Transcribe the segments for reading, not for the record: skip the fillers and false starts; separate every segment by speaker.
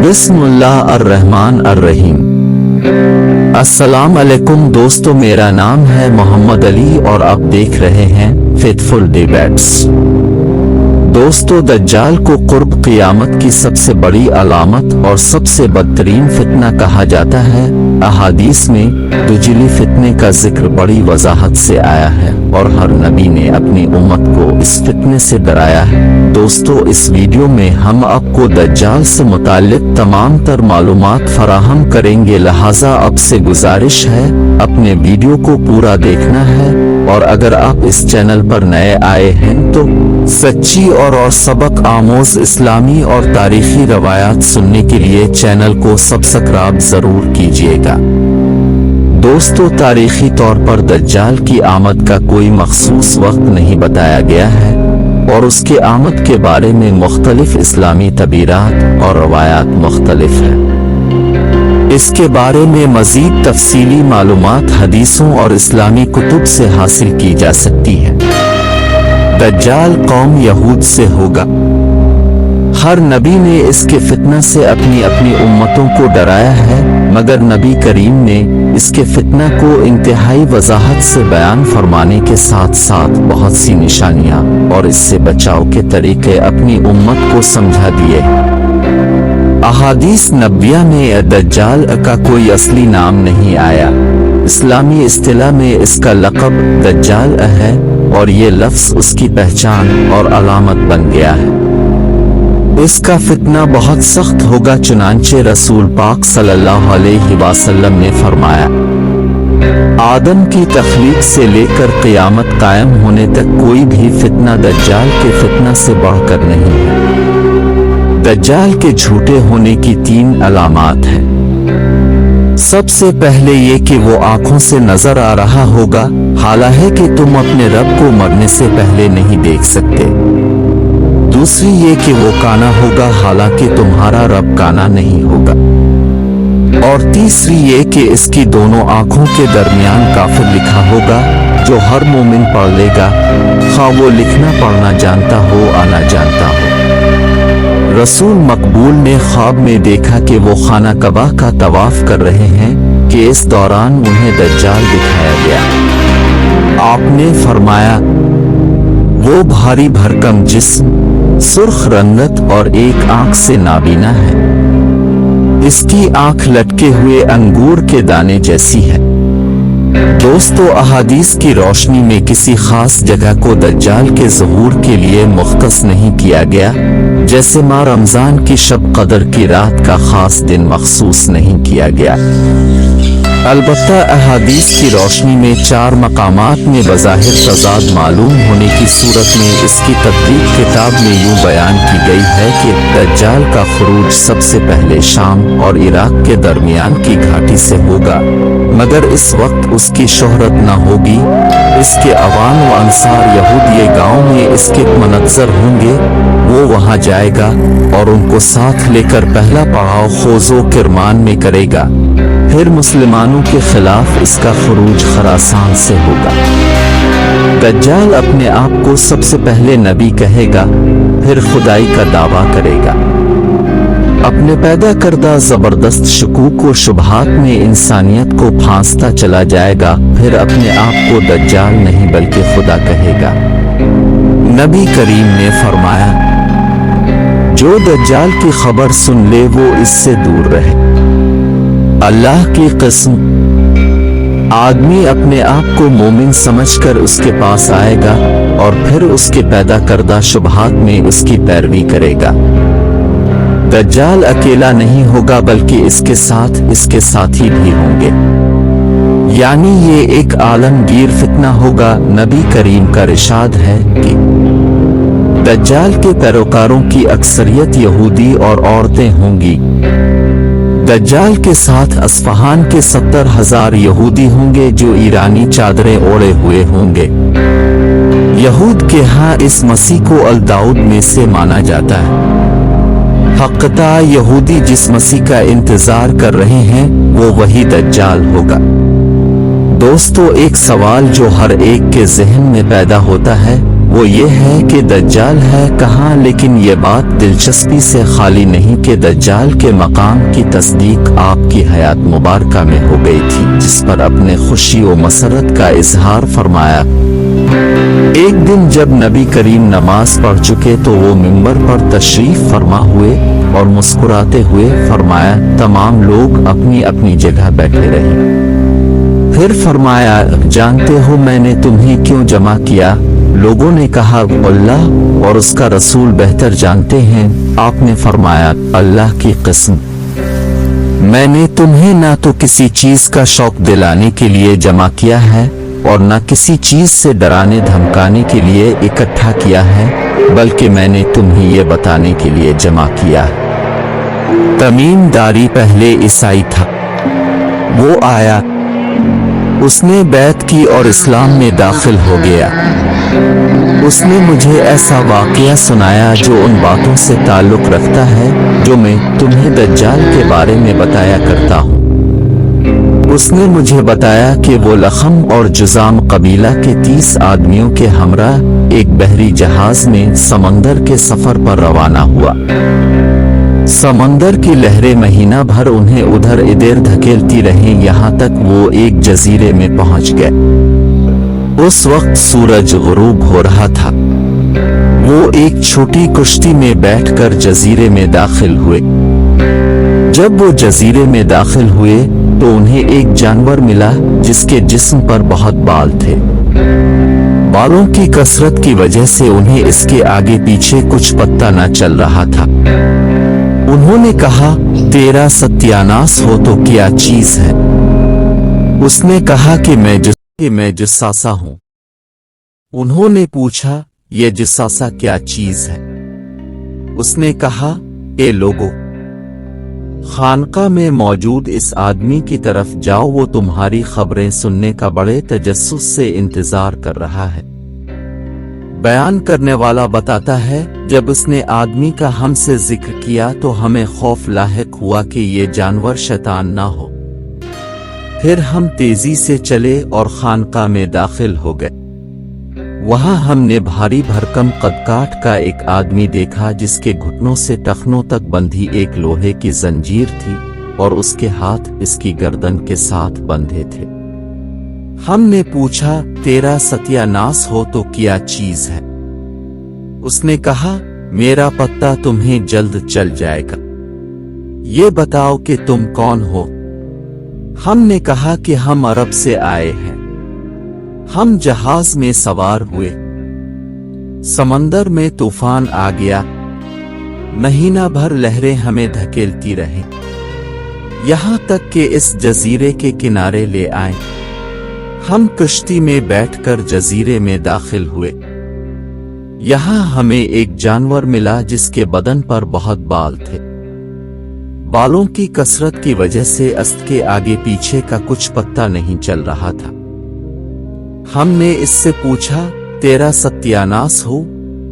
Speaker 1: बिस्मिल्लाह अर्रहमान अर्रहीम। अस्सलाम अलैकुम दोस्तों, मेरा नाम है मोहम्मद अली और आप देख रहे हैं फेथफुल डिबेट्स। दोस्तों, दज्जाल को कुर्ब क़ियामत की सबसे बड़ी अलामत और सबसे बदतरीन फितना कहा जाता है। अहादीस में दुजली फितने का जिक्र बड़ी वजाहत से आया है और हर नबी ने अपनी उम्मत को इस फितने से डराया है। दोस्तों, इस वीडियो में हम आपको दज्जाल से मुताल्लिक तमाम तर मालूमात फराहम करेंगे, लिहाजा आपसे गुजारिश है अपने वीडियो को पूरा देखना है। और अगर आप इस चैनल पर नए आए हैं तो सच्ची और सबक आमोज इस्लामी और तारीखी रवायात सुनने के लिए चैनल को सब्सक्राइब जरूर कीजिएगा। दोस्तों, तारीखी तौर पर दज्जाल की आमद का कोई मखसूस वक्त नहीं बताया गया है और उसके आमद के बारे में मुख्तलिफ इस्लामी तबीरात और रवायात मुख्तलिफ है। इसके बारे में मजीद तफसीली मालूमात हदीसों और इस्लामी कुतुब से हासिल की जा सकती है। दज्जाल कौम यहूद से होगा। हर नबी ने इसके फितना से अपनी अपनी उम्मतों को डराया है, मगर नबी करीम ने इसके फितना को इंतहाई वजाहत से बयान फरमाने के साथ साथ बहुत सी निशानियां और इससे बचाव के तरीके अपनी उम्मत को समझा दिए। अहादीस नबिया में दज्जाल का कोई असली नाम नहीं आया। इस्लामी इस्तिलाह में इसका लक़ब दज्जाल है और ये लफ्ज़ उसकी पहचान और अलामत बन गया है। इसका फितना बहुत सख्त होगा, चुनांचे रसूल पाक सल्लल्लाहु अलैहि वसल्लम ने फरमाया, आदम की तख्लीक से लेकर क़ियामत कायम होने तक कोई भी फितना दज्जाल के फितना से बढ़कर नहीं है। दज्जाल के झूठे होने की 3 अलामात हैं। सबसे पहले ये कि वो आंखों से नजर आ रहा होगा, हालांकि तुम अपने रब को मरने से पहले नहीं देख सकते। दूसरी ये कि वो काना होगा, हालांकि तुम्हारा रब काना नहीं होगा। और तीसरी ये कि इसकी दोनों आंखों के दरमियान काफिर लिखा होगा, जो हर मोमिन पढ़ लेगा, खा वो लिखना पढ़ना जानता हो या ना जानता हो। रसूल मकबूल ने ख्वाब में देखा कि वो खाना कबा का तवाफ कर रहे हैं कि इस दौरान उन्हें दज्जाल दिखाया गया। आपने फरमाया, वो भारी भरकम जिस्म, सुर्ख रंगत और एक आंख से नाबीना है। इसकी आंख लटके हुए अंगूर के दाने जैसी है। दोस्तों, अहादीस की रोशनी में किसी खास जगह को दज्जाल के ज़हूर के लिए मुख्तस नहीं किया गया, जैसे माह रमजान की शब कदर की रात का खास दिन मखसूस नहीं किया गया। अलबत्ता अहादीस की रोशनी में 4 मकामात में बज़ाहिर तज़ाद मालूम होने की सूरत में इसकी तदबीर किताब में यूं बयान की गई है कि दज्जाल का खुरूज सबसे पहले शाम और इराक के दरमियान की घाटी से होगा, मगर इस वक्त उसकी शोहरत न होगी। इसके अवान व अंसार यहूदिये गाँव में इसके मनज़र होंगे। वो वहाँ जाएगा और उनको साथ लेकर पहला पड़ाव खोजो किरमान में करेगा। फिर मुसलमानों के खिलाफ इसका खुरूज खरासान से होगा। दज्जाल अपने आप को सबसे पहले नबी कहेगा, फिर खुदाई का दावा करेगा। अपने पैदा करदा जबरदस्त शकूक व शुबहात में इंसानियत को फांसता चला जाएगा। फिर अपने आप को दज्जाल नहीं बल्कि खुदा कहेगा। नबी करीम ने फरमाया, जो दज्जाल की खबर सुन ले वो इससे दूर रहे। अल्लाह की कसम, आदमी अपने आप को मोमिन समझकर उसके पास आएगा और फिर उसके पैदा करदा शुबहात में उसकी पैरवी करेगा। दज्जाल अकेला नहीं होगा बल्कि इसके साथ इसके साथी भी होंगे, यानी ये एक आलमगीर फितना होगा। नबी करीम का इरशाद है कि दज्जाल के पैरोकारों की अक्सरियत यहूदी और औरतें होंगी। दज्जाल के साथ अस्फहान के 70,000 यहूदी होंगे जो ईरानी चादरें ओढ़े हुए होंगे। यहूद के यहाँ इस मसीह को अल दाऊद में से माना जाता है। हक़ता यहूदी जिस मसीह का इंतजार कर रहे हैं वो वही दज्जाल होगा। दोस्तों, एक सवाल जो हर एक के ज़हन में पैदा होता है वो ये है कि दज्जाल है कहाँ, लेकिन ये बात दिलचस्पी से खाली नहीं कि दज्जाल के मकाम की तस्दीक आपकी हयात मुबारका में हो गई थी, जिस पर अपने खुशी व मसरत का इजहार फरमाया। एक दिन जब नबी करीम नमाज पढ़ चुके तो वो मिंबर पर तशरीफ फरमा हुए और मुस्कुराते हुए फरमाया, तमाम लोग अपनी अपनी जगह बैठे रहे। फिर फरमाया, जानते हो मैंने तुम्हें क्यों जमा किया? लोगों ने कहा, अल्लाह और उसका रसूल बेहतर जानते हैं। आपने फरमाया, अल्लाह की कसम, मैंने तुम्हें ना तो किसी चीज का शौक दिलाने के लिए जमा किया है और न किसी चीज से डराने धमकाने के लिए इकट्ठा किया है, बल्कि मैंने तुम्हें ये बताने के लिए जमा किया है। तमीम दारी पहले ईसाई था, वो आया, उसने बैत की और इस्लाम में दाखिल हो गया। उसने मुझे ऐसा वाक़या सुनाया जो उन बातों से ताल्लुक़ रखता है जो मैं तुम्हें दज्जाल के बारे में बताया करता हूँ। उसने मुझे बताया कि वो लखम और जुजाम कबीला के 30 आदमियों के हमरा एक बहरी जहाज में समंदर के सफर पर रवाना हुआ। समंदर की लहरें महीना भर उन्हें उधर इधर धकेलती रहीं, यहाँ तक वो एक जजीरे में पहुंच गए। उस वक्त सूरज गुरूब हो रहा था। वो एक छोटी कुश्ती में बैठकर जजीरे में दाखिल हुए। जब वो जजीरे में दाखिल हुए तो उन्हें एक जानवर मिला जिसके जिस्म पर बहुत बाल थे। बालों की कसरत की वजह से उन्हें इसके आगे पीछे कुछ पता न चल रहा था। उन्होंने कहा, तेरा सत्यानाश हो तो क्या चीज है? उसने कहा कि मैं जुस्सासा हूं। उन्होंने पूछा, ये जुस्सासा क्या चीज है? उसने कहा, ए लोगों, खानका में मौजूद इस आदमी की तरफ जाओ, वो तुम्हारी खबरें सुनने का बड़े तजस्सुस से इंतजार कर रहा है। बयान करने वाला बताता है, जब उसने आदमी का हमसे जिक्र किया तो हमें खौफ लाहिक हुआ कि ये जानवर शैतान ना हो। फिर हम तेजी से चले और खानका में दाखिल हो गए। वहां हमने भारी भरकम कदकाठ का एक आदमी देखा जिसके घुटनों से टखनों तक बंधी एक लोहे की जंजीर थी और उसके हाथ इसकी गर्दन के साथ बंधे थे। हमने पूछा, तेरा सत्यानाश हो तो क्या चीज है? उसने कहा, मेरा पत्ता तुम्हें जल्द चल जाएगा। ये बताओ कि तुम कौन हो? हमने कहा कि हम अरब से आए हैं। हम जहाज में सवार हुए। समंदर में तूफान आ गया। महीना भर लहरें हमें धकेलती रहीं, यहां तक कि इस जजीरे के किनारे ले आए। हम कश्ती में बैठकर जजीरे में दाखिल हुए। यहां हमें एक जानवर मिला जिसके बदन पर बहुत बाल थे। बालों की कसरत की वजह से अस्त के आगे पीछे का कुछ पता नहीं चल रहा था। हमने इससे पूछा, तेरा सत्यानाश हो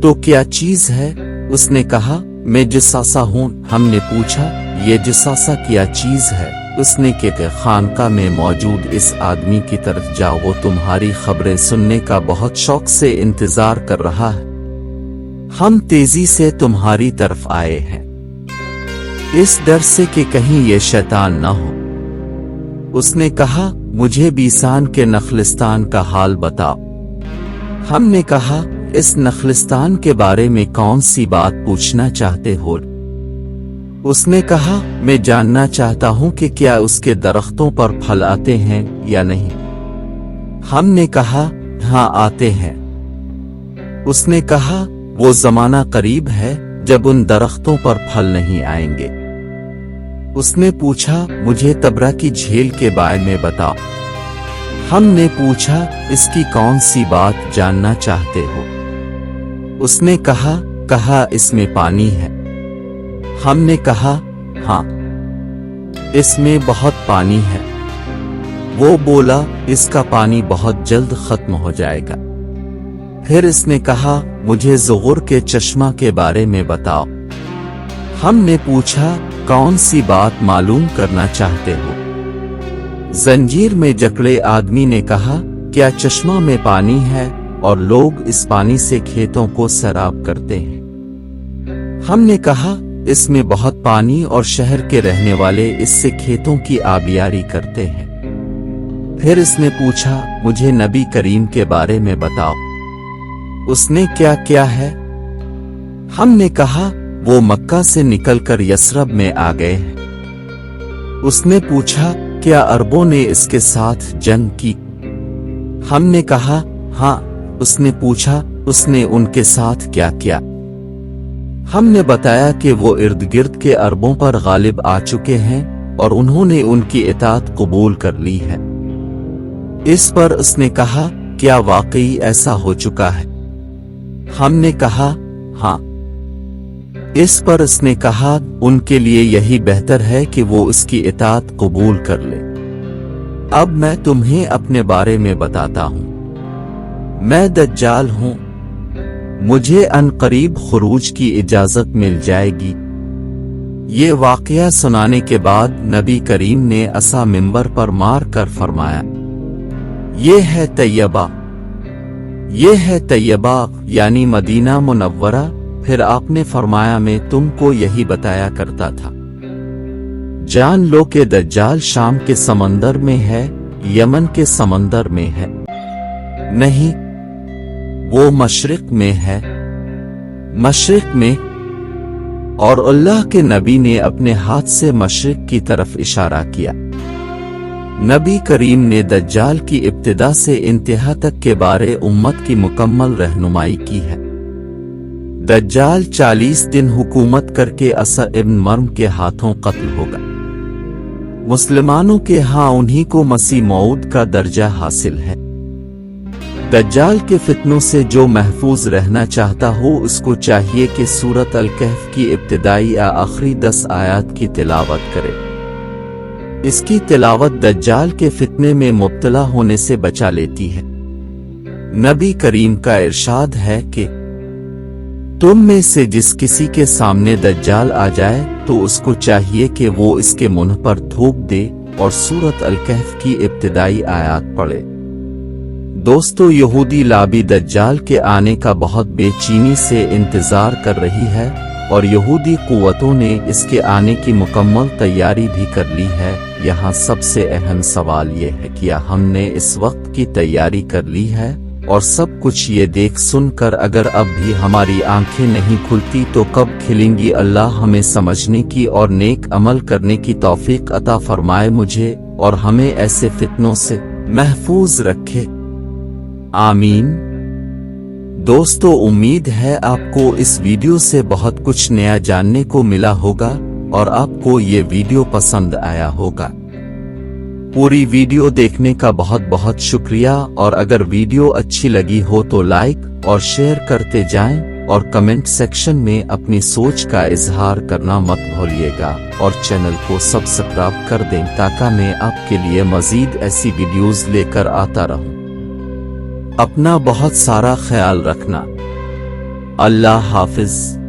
Speaker 1: तो क्या चीज है? उसने कहा, मैं जुस्सासा हूं। हमने पूछा, ये जुस्सासा क्या चीज है? उसने के खानका में मौजूद इस आदमी की तरफ जाओ, वो तुम्हारी खबरें सुनने का बहुत शौक से इंतजार कर रहा है। हम तेजी से तुम्हारी तरफ आए हैं, इस डर से कि कहीं ये शैतान न हो। उसने कहा, मुझे बीसान के नखलिस्तान का हाल बताओ। हमने कहा, इस नखलिस्तान के बारे में कौन सी बात पूछना चाहते हो? उसने कहा, मैं जानना चाहता हूं कि क्या उसके दरख्तों पर फल आते हैं या नहीं। हमने कहा, हाँ आते हैं। उसने कहा, वो जमाना करीब है जब उन दरख्तों पर फल नहीं आएंगे। उसने पूछा, मुझे तबरा की झील के बारे में बताओ। हमने पूछा, इसकी कौन सी बात जानना चाहते हो? उसने कहा इसमें पानी है। हमने कहा, हाँ इसमें बहुत पानी है। वो बोला, इसका पानी बहुत जल्द खत्म हो जाएगा। फिर इसने कहा, मुझे ज़ुग़ुर के चश्मा के बारे में बताओ। हमने पूछा, कौन सी बात मालूम करना चाहते हो? जंजीर में जकड़े आदमी ने कहा, क्या चश्मा में पानी है? और लोग इस पानी से खेतों को सैराब करते हैं। हमने कहा, इसमें बहुत पानी और शहर के रहने वाले इससे खेतों की आबियारी करते हैं। फिर इसने पूछा, मुझे नबी करीम के बारे में बताओ, उसने क्या किया है? हमने कहा, वो मक्का से निकलकर यसरब में आ गए हैं। उसने पूछा, क्या अरबों ने इसके साथ जंग की? हमने कहा, हाँ। उसने पूछा, उसने उनके साथ क्या किया? हमने बताया कि वो इर्द गिर्द के अरबों पर गालिब आ चुके हैं और उन्होंने उनकी इताअत कबूल कर ली है। इस पर उसने कहा, क्या वाकई ऐसा हो चुका है? हमने कहा, हाँ। इस पर उसने कहा, उनके लिए यही बेहतर है कि वो उसकी इताअत कबूल कर ले। अब मैं तुम्हें अपने बारे में बताता हूं। मैं दज्जाल हूं। मुझे अनकरीब खुरूज की इजाजत मिल जाएगी। ये वाकया सुनाने के बाद नबी करीम ने असा मिंबर पर मार कर फरमाया, ये है तैयबा, ये है तैयबा यानी मदीना मुनव्वरा। फिर आपने फरमाया, मैं तुमको यही बताया करता था। जान लो कि दज्जाल शाम के समंदर में है, यमन के समंदर में है नहीं, वो मशरिक में है, मशरिक में। और अल्लाह के नबी ने अपने हाथ से मशरिक की तरफ इशारा किया। नबी करीम ने दज्जाल की इब्तिदा से इंतहा तक के बारे उम्मत की मुकम्मल रहनुमाई की है। दज्जाल 40 दिन हुकूमत करके असा इब्न मरम के हाथों कत्ल होगा। मुसलमानों के यहाँ उन्हीं को मसीह मऊद का दर्जा हासिल है। दज्जाल के फितनों से जो महफूज रहना चाहता हो, उसको चाहिए कि सूरत अल-कहफ की इब्तिदाई या आखिरी 10 आयत की तिलावत करे। इसकी तिलावत दज्जाल के फितने में मुब्तला होने से बचा लेती है। नबी करीम का इरशाद है कि तुम में से जिस किसी के सामने दज्जाल आ जाए तो उसको चाहिए कि वो इसके मुंह पर थूक दे और सूरत अल-कहफ की इब्तिदाई आयत पढ़े। दोस्तों, यहूदी लाबी दज्जाल के आने का बहुत बेचैनी से इंतजार कर रही है और यहूदी कुव्वतों ने इसके आने की मुकम्मल तैयारी भी कर ली है। यहाँ सबसे अहम सवाल ये है, क्या हमने इस वक्त की तैयारी कर ली है? और सब कुछ ये देख सुनकर अगर अब भी हमारी आंखें नहीं खुलती तो कब खिलेंगी? अल्लाह हमें समझने की और नेक अमल करने की तौफीक अता फरमाए मुझे और हमें ऐसे फितनों से महफूज रखे। आमीन। दोस्तों, उम्मीद है आपको इस वीडियो से बहुत कुछ नया जानने को मिला होगा और आपको ये वीडियो पसंद आया होगा। पूरी वीडियो देखने का बहुत बहुत शुक्रिया और अगर वीडियो अच्छी लगी हो तो लाइक और शेयर करते जाएं और कमेंट सेक्शन में अपनी सोच का इजहार करना मत भूलिएगा और चैनल को सब्सक्राइब कर दें ताकि मैं आपके लिए मजीद ऐसी वीडियोस लेकर आता रहूं। अपना बहुत सारा ख्याल रखना। अल्लाह हाफिज।